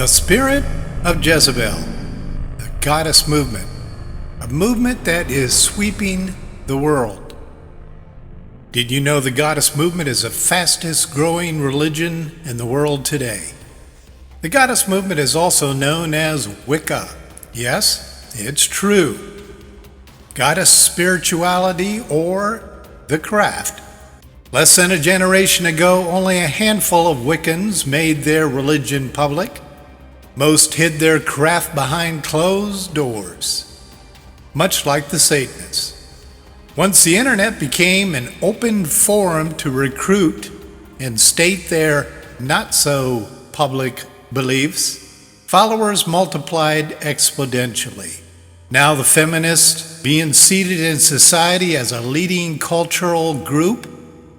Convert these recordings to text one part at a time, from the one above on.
The Spirit of Jezebel, the Goddess Movement, a movement that is sweeping the world. Did you know the Goddess Movement is the fastest growing religion in the world today? The Goddess Movement is also known as Wicca. Yes, it's true. Goddess spirituality or the craft. Less than a generation ago, only a handful of Wiccans made their religion public. Most hid their craft behind closed doors, much like the Satanists. Once the internet became an open forum to recruit and state their not-so-public beliefs, followers multiplied exponentially. Now the feminists, being seated in society as a leading cultural group,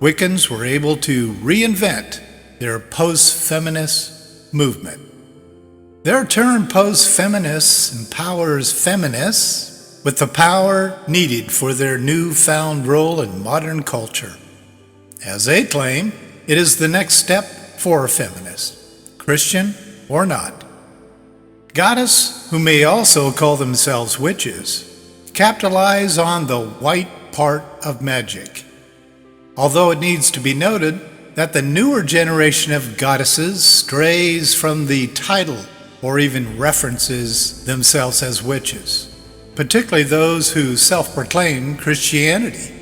Wiccans were able to reinvent their post-feminist movement. Their term post-feminist empowers feminists with the power needed for their newfound role in modern culture. As they claim, it is the next step for a feminist, Christian or not. Goddess, who may also call themselves witches, capitalize on the white part of magic. Although it needs to be noted that the newer generation of goddesses strays from the title or even references themselves as witches, particularly those who self-proclaim Christianity.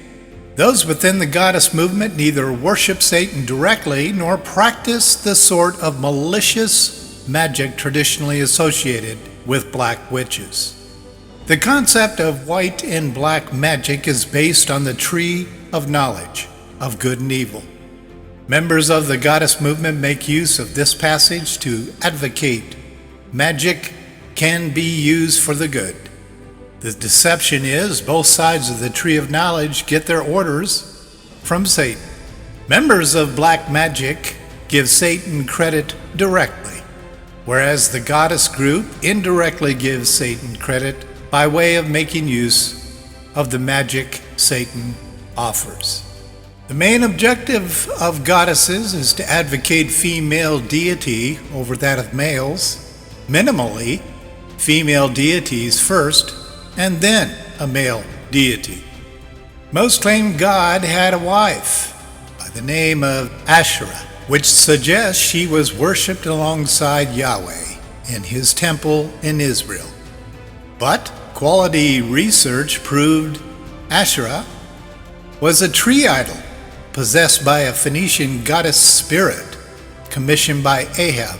Those within the goddess movement neither worship Satan directly nor practice the sort of malicious magic traditionally associated with black witches. The concept of white and black magic is based on the tree of knowledge of good and evil. Members of the goddess movement make use of this passage to advocate magic can be used for the good. The deception is both sides of the tree of knowledge get their orders from Satan. Members of black magic give Satan credit directly, whereas the goddess group indirectly gives Satan credit by way of making use of the magic Satan offers. The main objective of goddesses is to advocate female deity over that of males. Minimally, female deities first, and then a male deity. Most claim God had a wife by the name of Asherah, which suggests she was worshipped alongside Yahweh in his temple in Israel. But quality research proved Asherah was a tree idol possessed by a Phoenician goddess spirit commissioned by Ahab,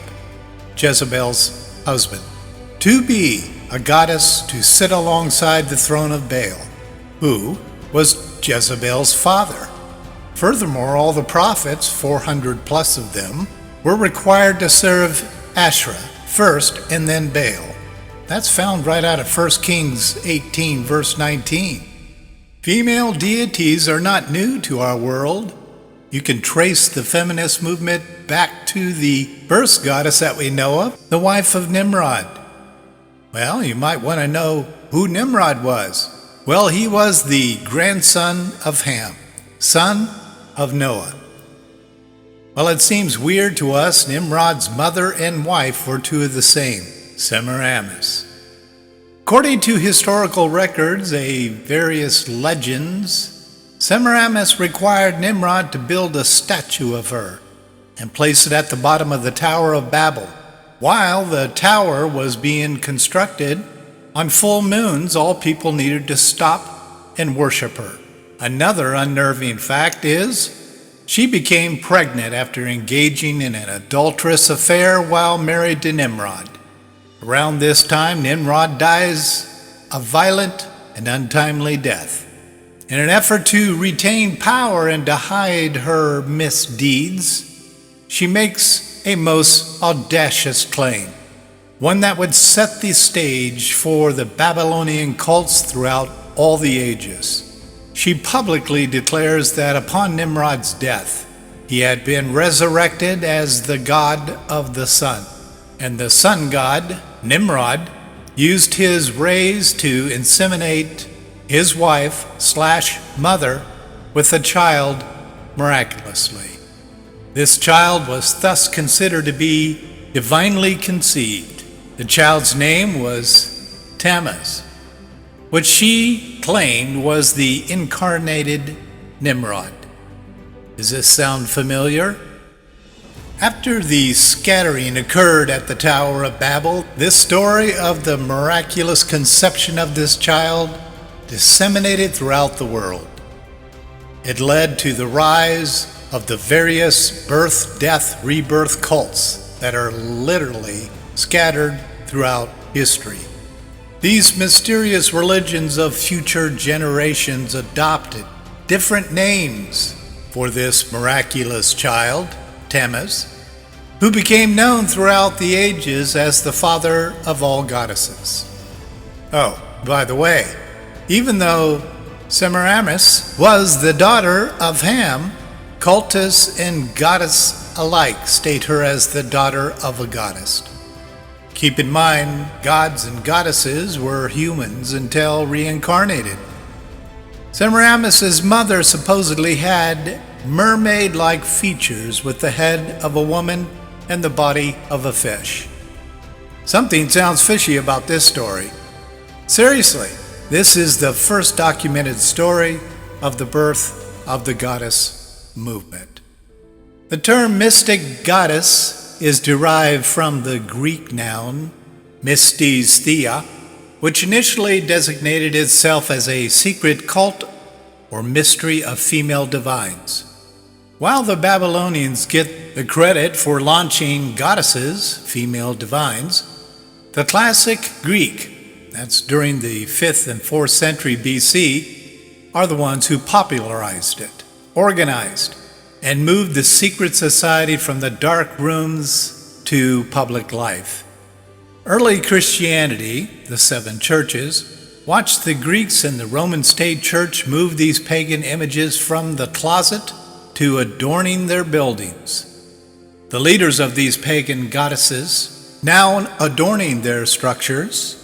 Jezebel's husband, to be a goddess to sit alongside the throne of Baal, who was Jezebel's father. Furthermore, all the prophets, 400 plus of them, were required to serve Asherah first and then Baal. That's found right out of 1 Kings 18, verse 19. Female deities are not new to our world. You can trace the feminist movement back to the first goddess that we know of, the wife of Nimrod. Well, you might want to know who Nimrod was. Well, he was the grandson of Ham, son of Noah. Well, it seems weird to us Nimrod's mother and wife were two of the same, Semiramis. According to historical records, various legends, Semiramis required Nimrod to build a statue of her and place it at the bottom of the Tower of Babel. While the tower was being constructed, on full moons, all people needed to stop and worship her. Another unnerving fact is she became pregnant after engaging in an adulterous affair while married to Nimrod. Around this time, Nimrod dies a violent and untimely death. In an effort to retain power and to hide her misdeeds, she makes a most audacious claim, one that would set the stage for the Babylonian cults throughout all the ages. She publicly declares that upon Nimrod's death, he had been resurrected as the god of the sun, and the sun god, Nimrod, used his rays to inseminate his wife/mother with a child miraculously. This child was thus considered to be divinely conceived. The child's name was Tammuz, which she claimed was the incarnated Nimrod. Does this sound familiar? After the scattering occurred at the Tower of Babel, this story of the miraculous conception of this child disseminated throughout the world. It led to the rise of the various birth, death, rebirth cults that are literally scattered throughout history. These mysterious religions of future generations adopted different names for this miraculous child, Tammuz, who became known throughout the ages as the father of all goddesses. Oh, by the way, even though Semiramis was the daughter of Ham, cultists and goddess alike state her as the daughter of a goddess. Keep in mind, gods and goddesses were humans until reincarnated. Semiramis's mother supposedly had mermaid-like features with the head of a woman and the body of a fish. Something sounds fishy about this story. Seriously, this is the first documented story of the birth of the goddess movement. The term mystic goddess is derived from the Greek noun mystes theia, which initially designated itself as a secret cult or mystery of female divines. While the Babylonians get the credit for launching goddesses, female divines, the classic Greek, that's during the 5th and 4th century BC, are the ones who popularized it, organized, and moved the secret society from the dark rooms to public life. Early Christianity, the 7 churches, watched the Greeks and the Roman state church move these pagan images from the closet to adorning their buildings. The leaders of these pagan goddesses, now adorning their structures,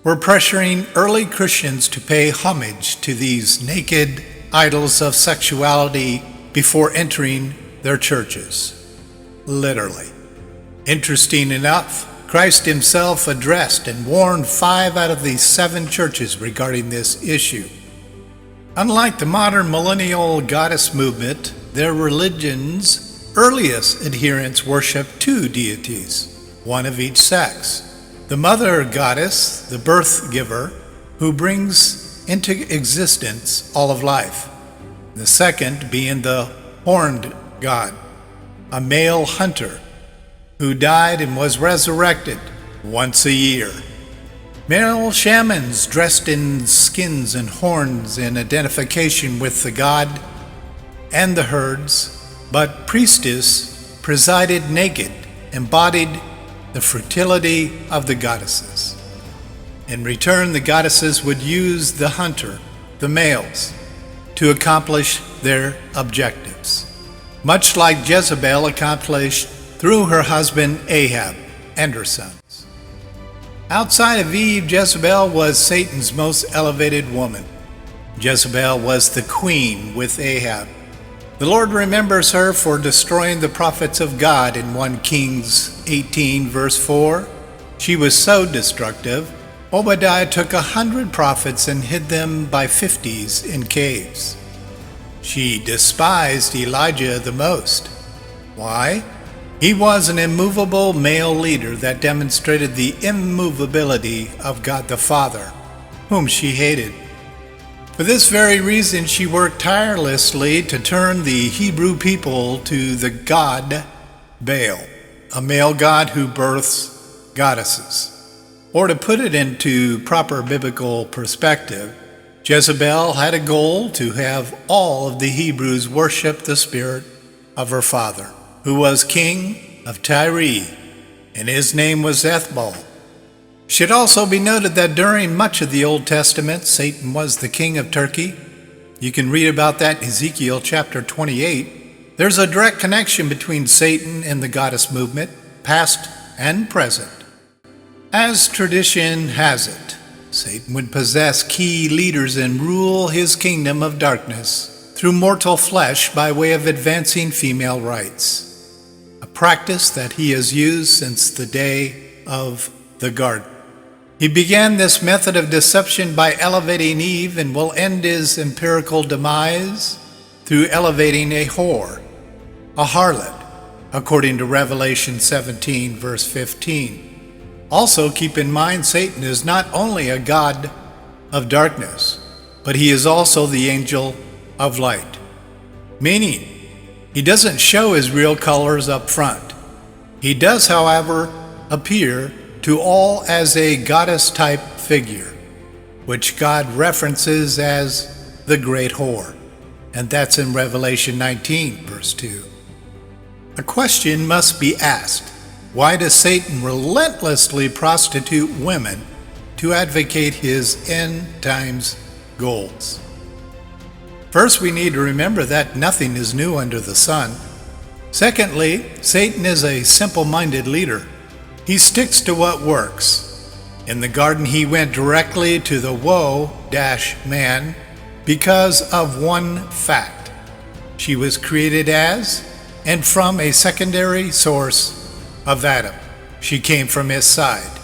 were pressuring early Christians to pay homage to these naked idols of sexuality before entering their churches. Literally. Interesting enough, Christ himself addressed and warned 5 out of these 7 churches regarding this issue. Unlike the modern millennial goddess movement, their religion's earliest adherents worshiped 2 deities, one of each sex. The mother goddess, the birth giver, who brings into existence all of life. The second being the horned god, a male hunter, who died and was resurrected once a year. Male shamans dressed in skins and horns in identification with the god and the herds, but priestess presided naked, embodied the fertility of the goddesses. In return, the goddesses would use the hunter, the males, to accomplish their objectives, much like Jezebel accomplished through her husband Ahab and her sons. Outside of Eve, Jezebel was Satan's most elevated woman. Jezebel was the queen with Ahab. The Lord remembers her for destroying the prophets of God in 1 Kings 18 verse 4. She was so destructive, Obadiah took 100 prophets and hid them by 50s in caves. She despised Elijah the most. Why? He was an immovable male leader that demonstrated the immovability of God the Father, whom she hated. For this very reason, she worked tirelessly to turn the Hebrew people to the god Baal, a male god who births goddesses. Or to put it into proper biblical perspective, Jezebel had a goal to have all of the Hebrews worship the spirit of her father, who was king of Tyre, and his name was Ethbal. Should also be noted that during much of the Old Testament, Satan was the king of Turkey. You can read about that in Ezekiel chapter 28. There's a direct connection between Satan and the goddess movement, past and present. As tradition has it, Satan would possess key leaders and rule his kingdom of darkness through mortal flesh by way of advancing female rights. a practice that he has used since the day of the garden. He began this method of deception by elevating Eve and will end his empirical demise through elevating a whore, a harlot, according to Revelation 17, verse 15. Also, keep in mind, Satan is not only a god of darkness, but he is also the angel of light, meaning he doesn't show his real colors up front. He does, however, appear to all as a goddess-type figure, which God references as the great whore, and that's in Revelation 19, verse 2. A question must be asked. Why does Satan relentlessly prostitute women to advocate his end times goals? First, we need to remember that nothing is new under the sun. Secondly, Satan is a simple-minded leader. He sticks to what works. In the garden, he went directly to the woe-man because of one fact. She was created as and from a secondary source of Adam. She came from his side.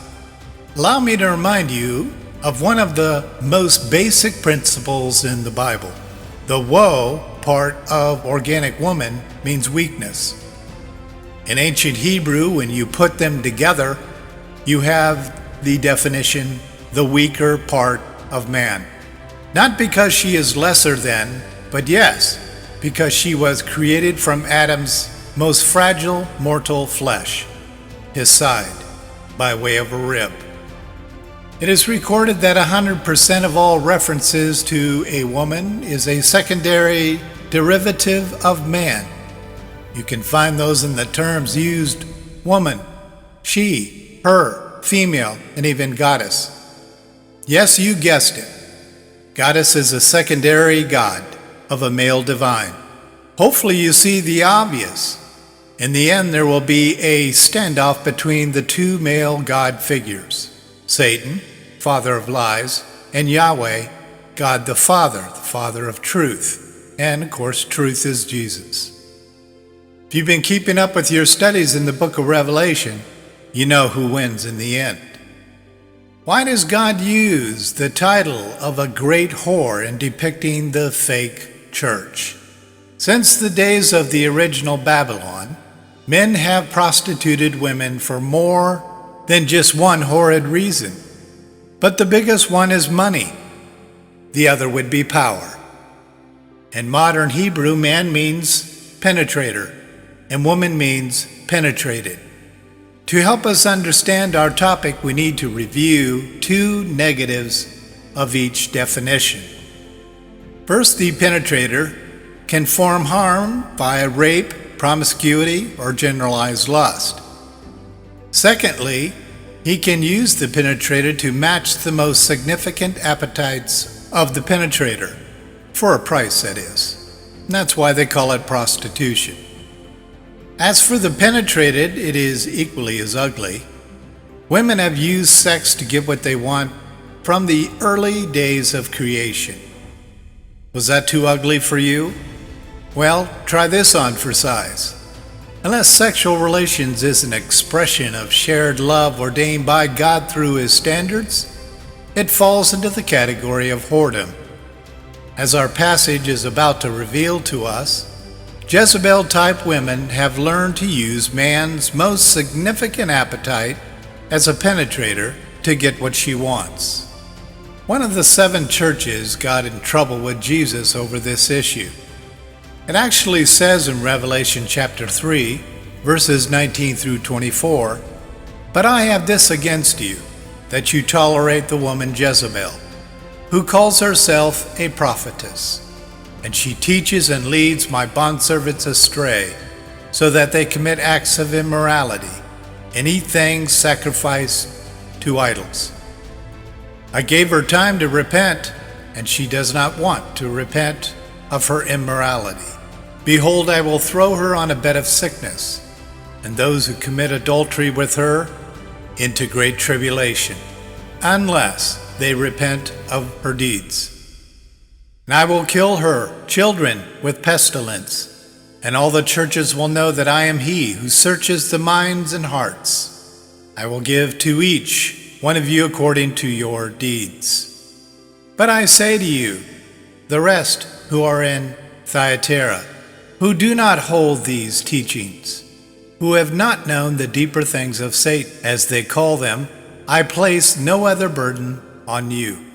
Allow me to remind you of one of the most basic principles in the Bible. The woe part of organic woman means weakness. In ancient Hebrew, when you put them together, you have the definition, the weaker part of man. Not because she is lesser than, but yes, because she was created from Adam's most fragile mortal flesh, his side, by way of a rib. It is recorded that 100% of all references to a woman is a secondary derivative of man. You can find those in the terms used: woman, she, her, female, and even goddess. Yes, you guessed it. Goddess is a secondary god of a male divine. Hopefully you see the obvious. In the end, there will be a standoff between the two male god figures: Satan, father of lies, and Yahweh, God the Father of truth. And of course, truth is Jesus. If you've been keeping up with your studies in the book of Revelation, you know who wins in the end. Why does God use the title of a great whore in depicting the fake church? Since the days of the original Babylon, men have prostituted women for more than just one horrid reason. But the biggest one is money. The other would be power. In modern Hebrew, man means penetrator, and woman means penetrated. To help us understand our topic, we need to review two negatives of each definition. First, the penetrator can form harm via rape, promiscuity, or generalized lust. Secondly, he can use the penetrator to match the most significant appetites of the penetrator, for a price, that is. And that's why they call it prostitution. As for the penetrated, it is equally as ugly. Women have used sex to get what they want from the early days of creation. Was that too ugly for you? Well, try this on for size. Unless sexual relations is an expression of shared love ordained by God through His standards, it falls into the category of whoredom. As our passage is about to reveal to us, Jezebel-type women have learned to use man's most significant appetite as a penetrator to get what she wants. One of the 7 churches got in trouble with Jesus over this issue. It actually says in Revelation chapter 3, verses 19 through 24, "But I have this against you, that you tolerate the woman Jezebel, who calls herself a prophetess, and she teaches and leads my bondservants astray, so that they commit acts of immorality and eat things sacrificed to idols. I gave her time to repent, and she does not want to repent of her immorality. Behold, I will throw her on a bed of sickness, and those who commit adultery with her into great tribulation, unless they repent of her deeds. And I will kill her children with pestilence, and all the churches will know that I am he who searches the minds and hearts. I will give to each one of you according to your deeds. But I say to you, the rest who are in Thyatira, who do not hold these teachings, who have not known the deeper things of Satan, as they call them, I place no other burden on you.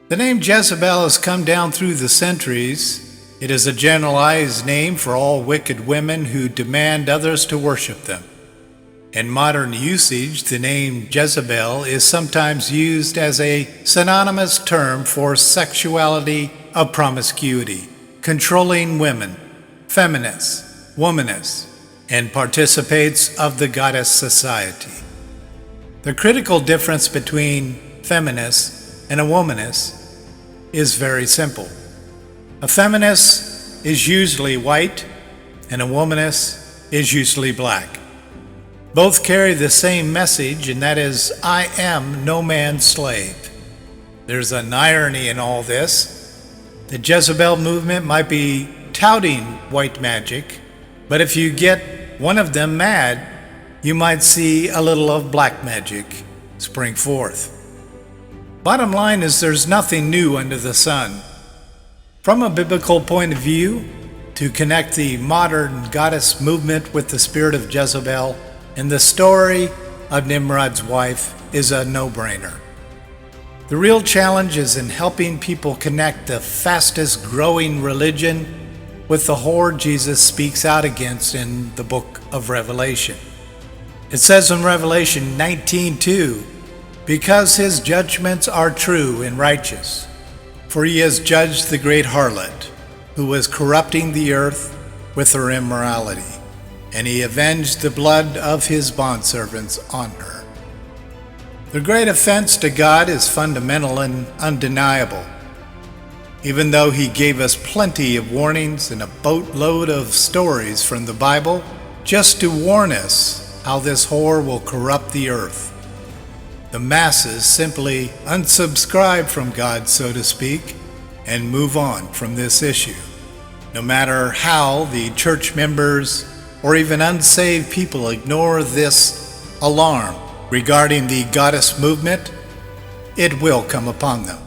The name Jezebel has come down through the centuries. It is a generalized name for all wicked women who demand others to worship them. In modern usage, the name Jezebel is sometimes used as a synonymous term for sexuality of promiscuity, controlling women, feminists, womanists, and participates of the goddess society. The critical difference between feminist and a womanist is very simple. A feminist is usually white, and a womanist is usually black. Both carry the same message, and that is, I am no man's slave. There's an irony in all this. The Jezebel movement might be touting white magic, but if you get one of them mad, you might see a little of black magic spring forth. Bottom line is there's nothing new under the sun. From a biblical point of view, to connect the modern goddess movement with the spirit of Jezebel and the story of Nimrod's wife is a no-brainer. The real challenge is in helping people connect the fastest growing religion with the whore Jesus speaks out against in the book of Revelation. It says in Revelation 19:2, because his judgments are true and righteous, for he has judged the great harlot, who was corrupting the earth with her immorality, and he avenged the blood of his bondservants on her. The great offense to God is fundamental and undeniable. Even though he gave us plenty of warnings and a boatload of stories from the Bible, just to warn us how this whore will corrupt the earth. The masses simply unsubscribe from God, so to speak, and move on from this issue. No matter how the church members or even unsaved people ignore this alarm regarding the goddess movement, it will come upon them.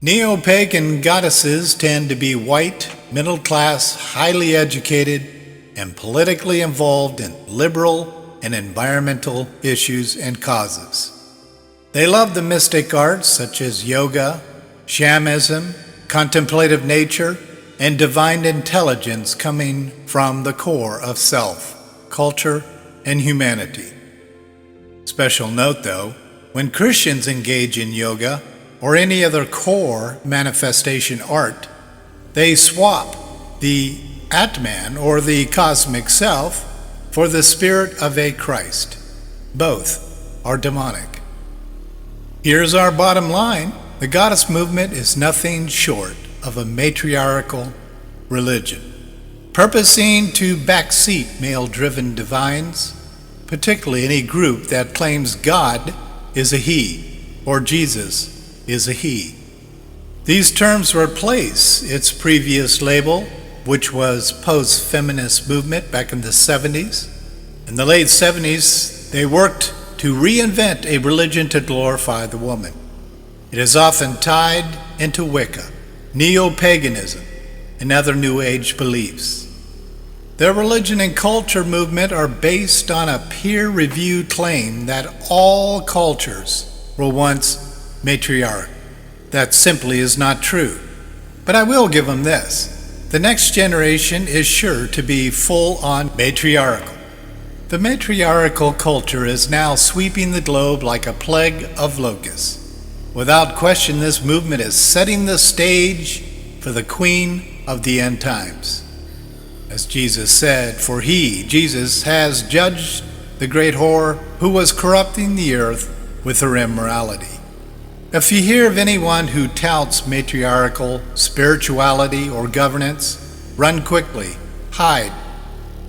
Neo-pagan goddesses tend to be white, middle-class, highly educated, and politically involved in liberal and environmental issues and causes. They love the mystic arts such as yoga, shamanism, contemplative nature, and divine intelligence coming from the core of self, culture, and humanity. Special note though, when Christians engage in yoga or any other core manifestation art, they swap the Atman or the cosmic self for the spirit of a Christ. Both are demonic. Here's our bottom line. The goddess movement is nothing short of a matriarchal religion, purposing to backseat male-driven divines, particularly any group that claims God is a he or Jesus is a he. These terms replace its previous label, which was post-feminist movement back in the 70s. In the late 70s, they worked to reinvent a religion to glorify the woman. It is often tied into Wicca, neo-paganism, and other New Age beliefs. Their religion and culture movement are based on a peer-reviewed claim that all cultures were once matriarchal. That simply is not true. But I will give them this. The next generation is sure to be full-on matriarchal. The matriarchal culture is now sweeping the globe like a plague of locusts. Without question, this movement is setting the stage for the queen of the end times. As Jesus said, for he, Jesus, has judged the great whore who was corrupting the earth with her immorality. If you hear of anyone who touts matriarchal spirituality or governance, run quickly, hide,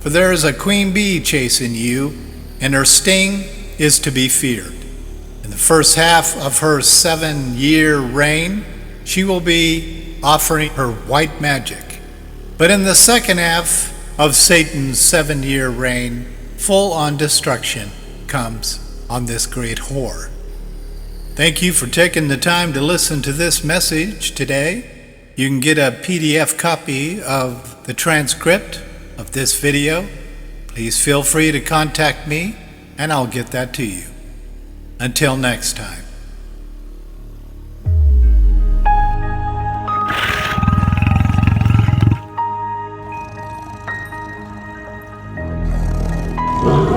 for there is a queen bee chasing you, and her sting is to be feared. In the first half of her 7-year reign, she will be offering her white magic, But in the second half of Satan's 7-year reign, full on destruction comes on this great whore. Thank you for taking the time to listen to this message today. You can get a PDF copy of the transcript of this video. Please feel free to contact me and I'll get that to you. Until next time. Wow.